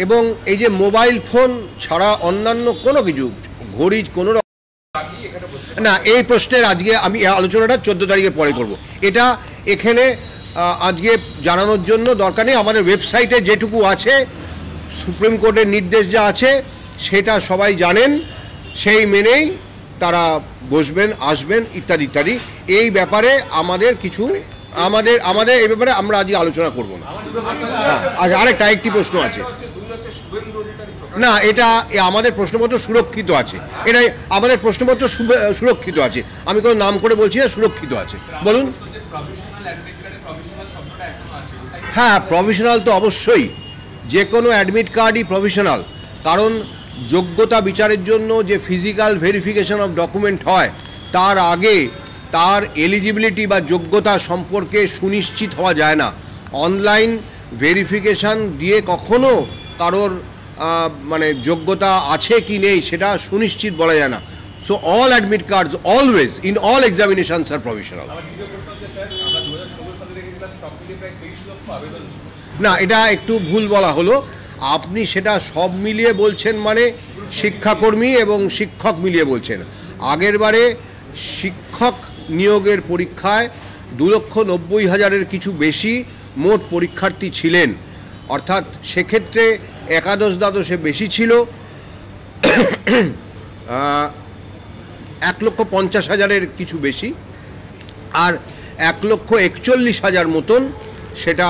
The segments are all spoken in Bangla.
এবং এই যে মোবাইল ফোন ছাড়া অন্যান্য কোনো কিছু ঘড়ি কোনো না, এই প্রশ্নের আজকে আমি আলোচনাটা 14 তারিখে পরে করব। এটা এখানে আজকে জানানোর জন্য দরকার নেই। আমাদের ওয়েবসাইটে যেটুকু আছে, সুপ্রিম কোর্টের নির্দেশ যা আছে সেটা সবাই জানেন, সেই মেনেই তারা বসবেন, আসবেন, ইত্যাদি ইত্যাদি। এই ব্যাপারে আমাদের কিছু আমাদের এই ব্যাপারে আমরা আজকে আলোচনা করব না। আরেকটা একটি প্রশ্ন আছে না, এটা আমাদের প্রশ্নপত্র সুরক্ষিত আছে, এটাই আমাদের প্রশ্নপত্র সুরক্ষিত আছে। আমি কোনো নাম করে বলছি না, সুরক্ষিত আছে। বলুন। হ্যাঁ, প্রফেশনাল তো অবশ্যই, যে কোনো অ্যাডমিট কার্ডই প্রফেশনাল। কারণ যোগ্যতা বিচারের জন্য যে ফিজিক্যাল ভেরিফিকেশন অফ ডকুমেন্ট হয়, তার আগে তার এলিজিবিলিটি বা যোগ্যতা সম্পর্কে সুনিশ্চিত হওয়া যায় না। অনলাইন ভেরিফিকেশান দিয়ে কখনো কারোর মানে যোগ্যতা আছে কি নেই সেটা সুনিশ্চিত বলা যায় না। So all admit cards always in all examinations are professional. না, এটা একটু ভুল বলা হলো। আপনি সেটা সব মিলিয়ে বলছেন, মানে শিক্ষাকর্মী এবং শিক্ষক মিলিয়ে বলছেন। আগের বারে শিক্ষক নিয়োগের পরীক্ষায় 2,90,000-এর কিছু বেশি মোট পরীক্ষার্থী ছিলেন, অর্থাৎ সেক্ষেত্রে একাদশ দ্বাদশে বেশি ছিল 1,50,000-এর কিছু বেশি, আর 1,41,000 মতন সেটা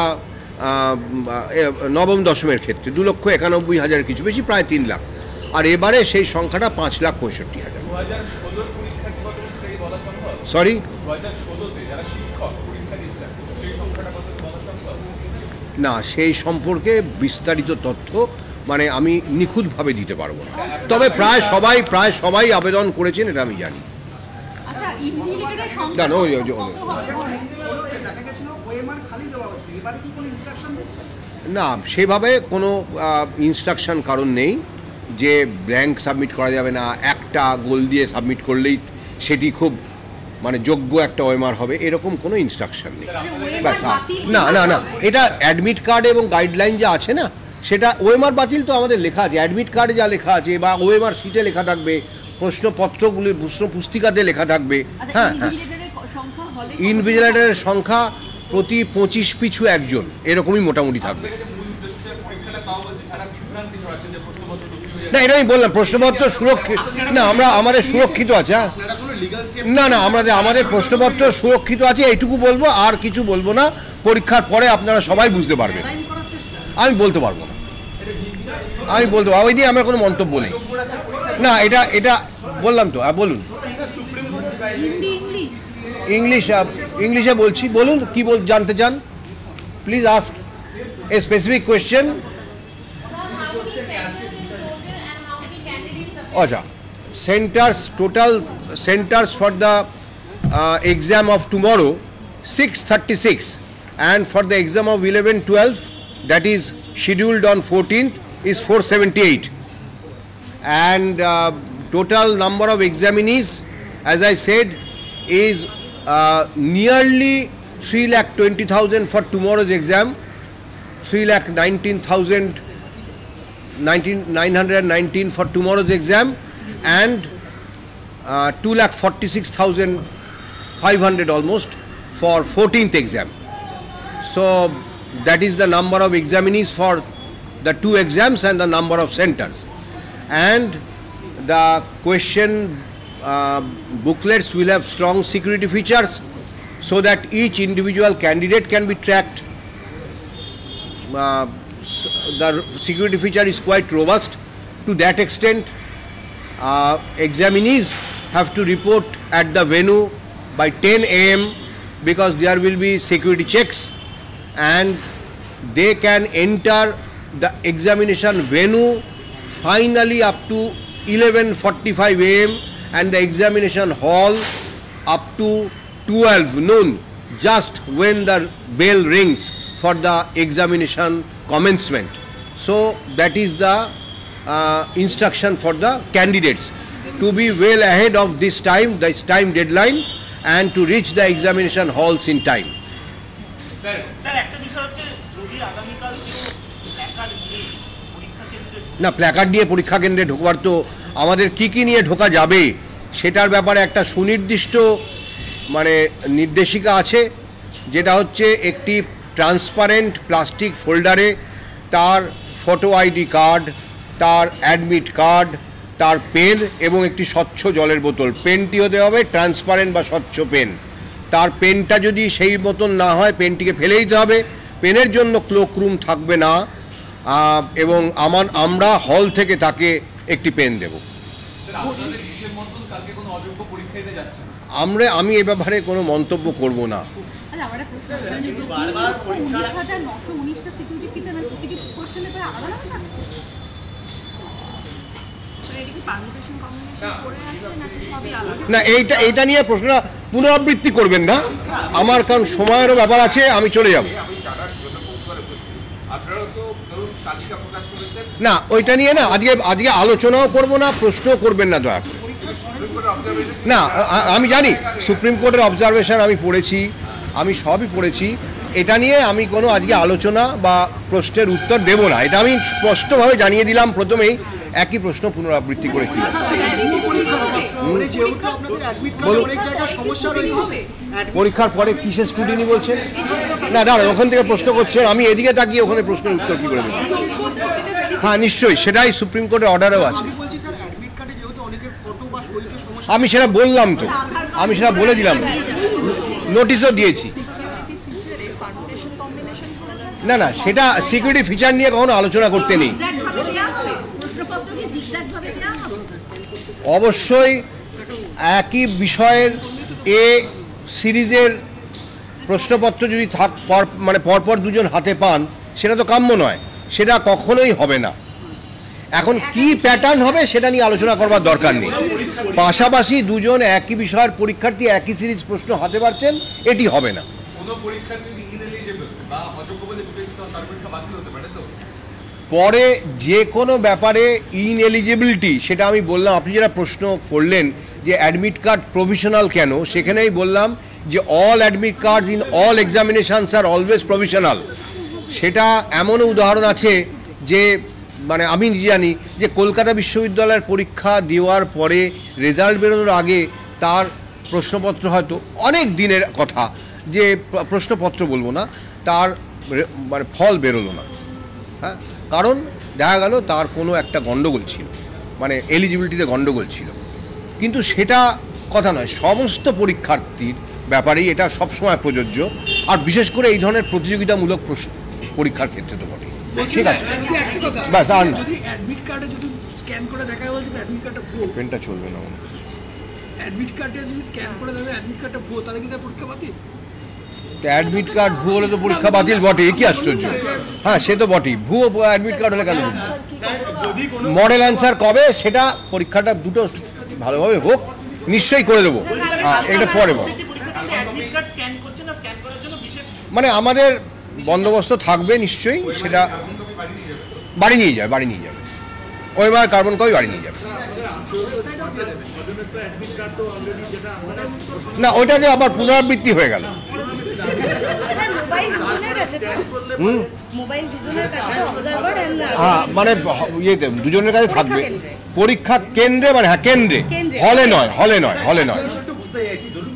নবম দশমের ক্ষেত্রে 2,91,000 কিছু বেশি, প্রায় 3 লাখ। আর এবারে সেই সংখ্যাটা 5,65,000। সরি, না, সেই সম্পর্কে বিস্তারিত তথ্য মানে আমি নিখুঁতভাবে দিতে পারবো না, তবে প্রায় সবাই আবেদন করেছেন, এটা আমি জানি। না, সেভাবে কোনো ইনস্ট্রাকশন কারণ নেই যে ব্ল্যাঙ্ক সাবমিট করা যাবে না, একটা গোল দিয়ে সাবমিট করলেই সেটি খুব মানে যোগ্য একটা ওএমআর হবে, এরকম কোনো ইনস্ট্রাকশন নেই। না না না, এটা অ্যাডমিট কার্ড এবং গাইডলাইন যা আছে না, সেটা ওএমআর বাতিল তো আমাদের লেখা আছে, অ্যাডমিট কার্ডে যা লেখা আছে বা ওএমআর শিটে লেখা থাকবে, প্রশ্নপত্রগুলির প্রশ্ন পুস্তিকাতে লেখা থাকবে। হ্যাঁ হ্যাঁ, ইনভিজিলেটরের সংখ্যা প্রতি 25 পিছু একজন, এরকমই মোটামুটি থাকবে। না, এটা আমি বললাম প্রশ্নপত্র সুরক্ষিত না, আমাদের সুরক্ষিত আছে। না না, আমাদের প্রশ্নপত্র সুরক্ষিত আছে, এইটুকু বলবো, আর কিছু বলবো না। পরীক্ষার পরে আপনারা সবাই বুঝতে পারবেন। আমি বলতে পারবো না, ওই নিয়ে আমার কোনো মন্তব্য নেই। না, এটা বললাম তো। বলুন। ইংলিশে বলছি, বলুন কি জানতে চান, please ask a specific question. আচ্ছা, total centers for the exam of tomorrow 636, and for the exam of 11-12 that is scheduled on 14th is 478, and total number of examinees, as I said, is nearly 3,20,000 for tomorrow's exam, 3,19,919 for tomorrow's exam, and 2,46,500 almost for 14th exam. So that is the number of examinees for the 2 exams and the number of centers. And the question booklets will have strong security features so that each individual candidate can be tracked. The security feature is quite robust to that extent. Examinees have to report at the venue by 10 AM because there will be security checks, and they can enter the examination venue finally up to 11:45 AM and the examination hall up to 12 noon, just when the bell rings for the examination commencement. So that is the instruction for the candidates to be well ahead of this time deadline, and to reach the examination halls in time. Sir, একটা বিষয় হচ্ছে যদি আগামীকাল কেউ না, প্ল্যাকার্ড নিয়ে পরীক্ষা কেন্দ্রে ঢোকবার তো আমাদের কি নিয়ে ঢোকা যাবে সেটার ব্যাপারে একটা সুনির্দিষ্ট মানে নির্দেশিকা আছে, যেটা হচ্ছে একটি ট্রান্সপারেন্ট প্লাস্টিক ফোল্ডারে তার ফটো আইডি কার্ড, তার অ্যাডমিট কার্ড, তার পেন এবং একটি স্বচ্ছ জলের বোতল। পেনটি হতে হবে ট্রান্সপারেন্ট বা স্বচ্ছ পেন। তার পেনটা যদি সেই মতন না হয় পেনটিকে ফেলে দিতে হবে। পেনের জন্য ক্লোক রুম থাকবে না, এবং আমরা হল থেকে তাকে একটি পেন দেব। আমি এ ব্যাপারে কোনো মন্তব্য করব না। না, এইটা নিয়ে প্রশ্ন পুনরাবৃত্তি করবেন না আমার, কারণ সময়েরও ব্যাপার আছে, আমি চলে যাব। না, ওইটা নিয়ে না আজকে আলোচনাও করব না, প্রশ্নও করবেন না দয়া করে। না, আমি জানি সুপ্রিম কোর্টের অবজারভেশন আমি পড়েছি, আমি সবই পড়েছি। এটা নিয়ে আমি কোনো আজকে আলোচনা বা প্রশ্নের উত্তর দেব না, এটা আমি স্পষ্টভাবে জানিয়ে দিলাম প্রথমেই। একই প্রশ্ন পুনরাবৃত্তি করে কি পরীক্ষার পরে কিসের স্ক্রুটিনি বলছেন? না দাঁড়ান, ওখান থেকে প্রশ্ন করছেন, আমি এদিকে তাকিয়ে ওখানে প্রশ্নের উত্তর কি করে দেব? হ্যাঁ নিশ্চয়ই, সেটাই সুপ্রিম কোর্টের অর্ডারেও আছে। আমি সেটা বললাম তো, আমি সেটা বলে দিলাম, নোটিশও দিয়েছি। না না, সেটা সিকিউরিটি ফিচার নিয়ে কখনো আলোচনা করতে নেই। অবশ্যই একই বিষয়ের এ সিরিজের প্রশ্নপত্র যদি মানে পরপর দুজন হাতে পান, সেটা তো কাম্য নয়, সেটা কখনোই হবে না। এখন কি প্যাটার্ন হবে সেটা নিয়ে আলোচনা করবার দরকার নেই। পাশাপাশি দুজন একই বিষয়ের পরীক্ষার্থী একই সিরিজ প্রশ্ন হাতে পারছেন, এটি হবে না। পরে যে কোনো ব্যাপারে ইনএলিজিবিলিটি, সেটা আমি বললাম। আপনি যেটা প্রশ্ন করলেন যে অ্যাডমিট কার্ড প্রভিশনাল কেন, সেখানেই বললাম যে all admit card in all examinations are always provisional. সেটা এমনও উদাহরণ আছে যে মানে আমি নিজে জানি যে কলকাতা বিশ্ববিদ্যালয়ের পরীক্ষা দেওয়ার পরে রেজাল্ট বেরোনোর আগে তার প্রশ্নপত্র, হয়তো অনেক দিনের কথা, যে প্রশ্নপত্র বলবো না, তার মানে ফল বেরোলো না। হ্যাঁ, কারণ দেখা গেল তার কোনো একটা গণ্ডগোল ছিল, মানে এলিজিবিলিটিতে গণ্ডগোল ছিল। কিন্তু সেটা কথা নয়, সমস্ত পরীক্ষার্থীর ব্যাপারেই এটা সবসময় প্রযোজ্য, আর বিশেষ করে এই ধরনের প্রতিযোগিতামূলক পরীক্ষার ক্ষেত্রে তো বটে। ঠিক আছে, ব্যাস আর না। পেনটা চলবে না, অ্যাডমিট কার্ড ভুয়ো হলে তো পরীক্ষা বাতিল বটে, কি আশ্চর্য। হ্যাঁ, সে তো বটেই, ভুয়ো অ্যাডমিট কার্ড হলে কেন? মডেল অ্যান্সার কবে, সেটা পরীক্ষাটা দুটো ভালোভাবে হোক, নিশ্চয়ই করে দেবো। এটা পরে মানে আমাদের বন্দোবস্ত থাকবে নিশ্চয়ই, সেটা বাড়ি নিয়ে যাবে ওইবার কার্বন কপি বাড়ি নিয়ে যাবে। না, ওইটা যে আবার পুনরাবৃত্তি হয়ে গেল। হ্যাঁ, মানে ইয়েতে দুজনের কাছে থাকবে পরীক্ষা কেন্দ্রে, মানে হ্যাঁ কেন্দ্রে, হলে নয়।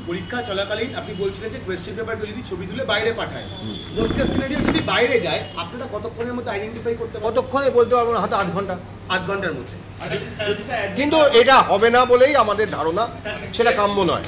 পরীক্ষা চলাকালীন আপনি বলছিলেন যে কোয়েশ্চেন পেপারটা যদি ছবি তুলে বাইরে পাঠায়, মোস্ট সিনারিও যদি বাইরে যায়, আপনারা কতক্ষণের মধ্যে আইডেন্টিফাই করতে পারবেন? কতক্ষণে বলতে পারবো না, হয়তো 8 ঘন্টার মধ্যে। কিন্তু কিন্তু এটা হবে না বলেই আমাদের ধারণা, সেটা কাম্য নয়।